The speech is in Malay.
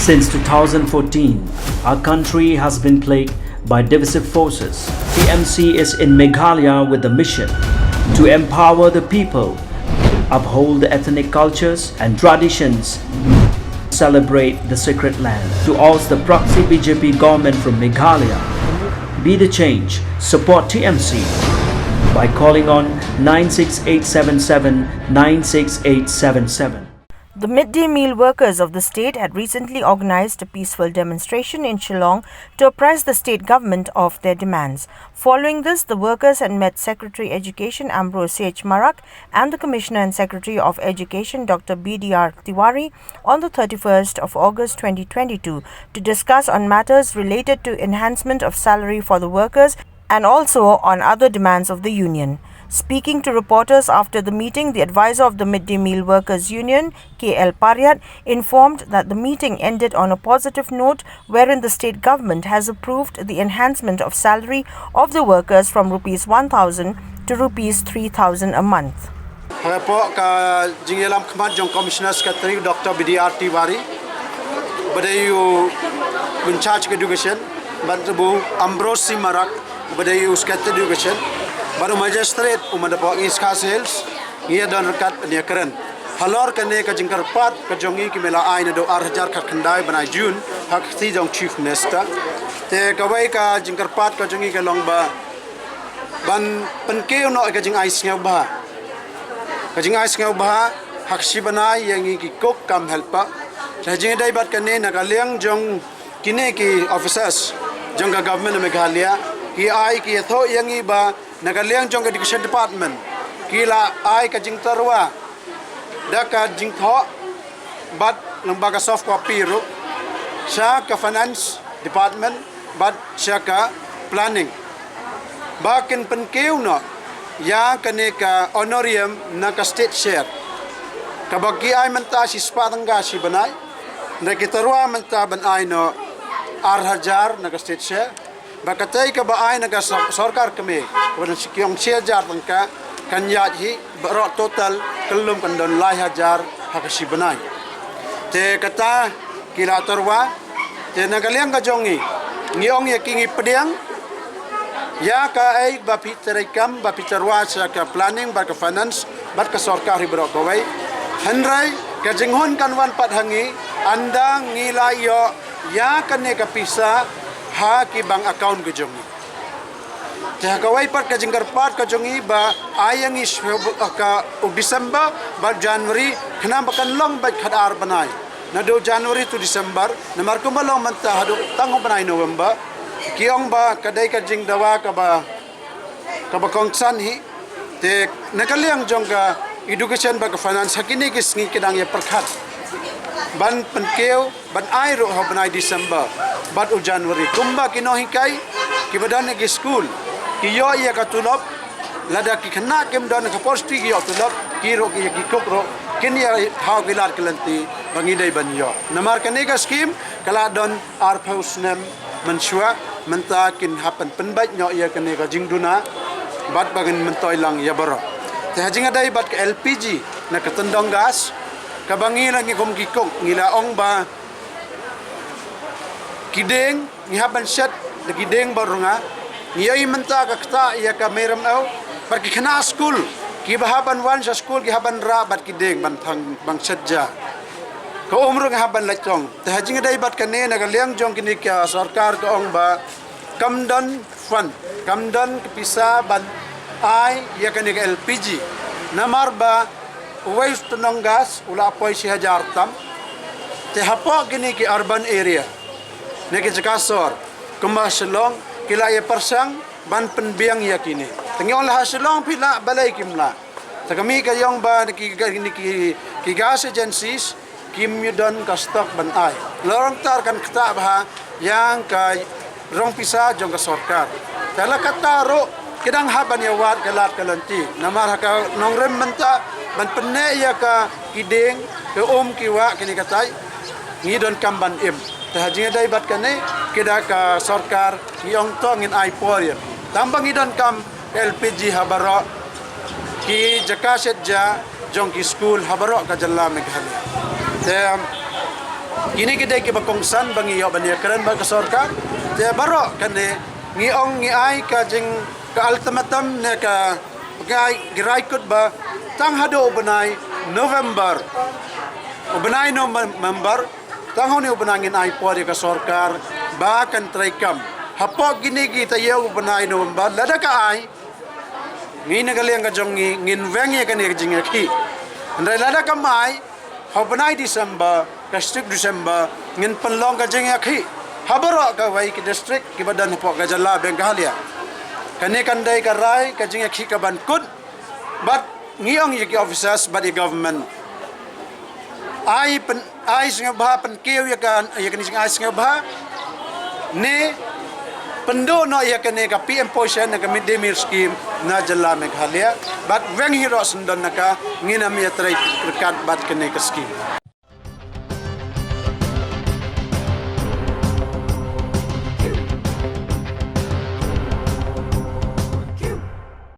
Since 2014, our country has been plagued by divisive forces. TMC is in Meghalaya with the mission to empower the people, uphold the ethnic cultures and traditions, celebrate the sacred land. To oust the proxy BJP government from Meghalaya, be the change, support TMC by calling on 96877 96877. The midday meal workers of the state had recently organized a peaceful demonstration in Shillong to apprise the state government of their demands. Following this, the workers had met Secretary Education Ambrose Marak and the Commissioner and Secretary of Education Dr. BDR Tewari on the 31st of August 2022 to discuss on matters related to enhancement of salary for the workers and also on other demands of the union. Speaking to reporters after the meeting, the advisor of the Midday Meal Workers Union, KL Paryat, informed that the meeting ended on a positive note wherein the state government has approved the enhancement of salary of the workers from Rs 1,000 to Rs 3,000 a month. Report ka Jingelam Khamat Jong Commissioner Secretary Dr. BDR Tewari, Badayu in charge education, Bantabu Ambrose Marak, Badayu Secretary Education. Baru magistrate umadapo iska sales ia dan rekat dia keren halor kene ka jingkar pat ka jongi ki mela ai na do 8000 ka khandai banai jun hak si jong chief minister te ka wai ka jingkar pat ka jongi ka longba ban penkeu no ka jing ai sngaw ba ka jing ai sngaw ba hak si banai yang ki kok kam helpa ta jing dai bat kene na ka liang jong kine ki officers jong ka government Meghalaya ki ai ki tho yang i ba Nagaliang jong education department kila ai ka jing tarwa da ka jing tho bat lembaga soft copy ru sha ka finance department bat sha ka planning bakin penkeu no ya kane ka honorarium na ka state share ka bagi ai menta si spatangga si banai na kitarwa menta ban ai no 8000 na ka state share bakatai ka ba ai naga sarkar kami wan sikyong 6000 tangka kanya hi baro total kelum kandon 1000 hakasi banai te kata kila torwa te nagaliang ka jongi ngiong ya kingi pediang ya ka ai ba piterekam ba piterwa sa ka planning ba ka finance ba ka sarkar hi baro kawai hanrai ka jinghon kanwan pat hangi anda ngilayo ya kane ka pisa ha ki bang account ke jongi ta kawai pat ka jingkar pat ka jongi ba ayang is ka December ba January khna bakan long ba khadar banai na do January to December na marko malong manta hadu tango banai November kiong ba kadai ka jing dawa ka ba kongsan hi te nakaliang jong ka education ba ka finance hakini kis ngi kidang ya perkhat ban penkeu ban ai ro banai December bat u January kumba kino hikai ki badan ki school ki yo ya ka tulop lada ki khna kem dan ka posti ki yo tulop ki ro ki kokro kin ya ha gilar kelanti bangi dai ban yo namar kane ka scheme kala don ar pausnem mensua menta kin hapan penbat nyo ya kane ka jingduna bat bagan mentoy lang ya baro te hajinga dai bat ka LPG na katendong gas kabangi lang ni kumkikok ngilaong ba kideng ni haban set de kideng barunga ni ay menta ka kta ya ka meram au par ki khana school ki bahaban wan sa school ki haban ra bat kideng ban thang bang setja ko umru nga haban lachong ta hajing dai bat ka ne na ga liang jong kini ka sarkar ko ong ba kamdan fund kamdan pisa ban ai ya ka ni LPG namar ba waste tunong gas ula apoy si hajar tam te hapo gini ki urban area negi jakasor kuma Shillong kila ya persang ban penbiang ya kini tengyong lah Shillong pila balai kimla takami kayong ba ki gas agencies kim yudon ka stock ban ai lorong tar kan kta ba yang ka rong pisa jong ka sarkar tala kataro kidang haban ya wat kalat kalanti namar ka nongrem menta ban penne ya ka kideng ke kiwa kini katai ngidon kamban im tahajinga dai bat kane kida ka sarkar yong tongin ai poria tambang ngidon kam LPG habaro ki jakaset ja jong ki school habaro ka jalla Meghalaya te Kini kita ke bakongsan bangi yo bani keren ba ka sarkar. Te baro kane ngiong ngi ai ka jing ka ultimatum ne ka girai kut ba tang hado benai November. Benai November tang honi benangin ai po ka sarkar ba kan traikam. Hapo gini kita yo benai November lada ka ai ngi nagali ang kajong ngin wengi kan ni jing ki. Andai lada ka mai benai December ka strip December ngin penlong ka jing ki. Habaro ka wai ki district ki badan po ka jala Meghalaya. Kani kandai ka rai ka jing ki ka ban kut but ngiyong yaki officers by the government ai singa bah pen kiu yakan ni singa ai singa bah ne pendo no yakane ka PM portion na ka midday meal scheme na jala Meghalaya but weng hiro sundan naka ngina mi try rekat bat kene ka scheme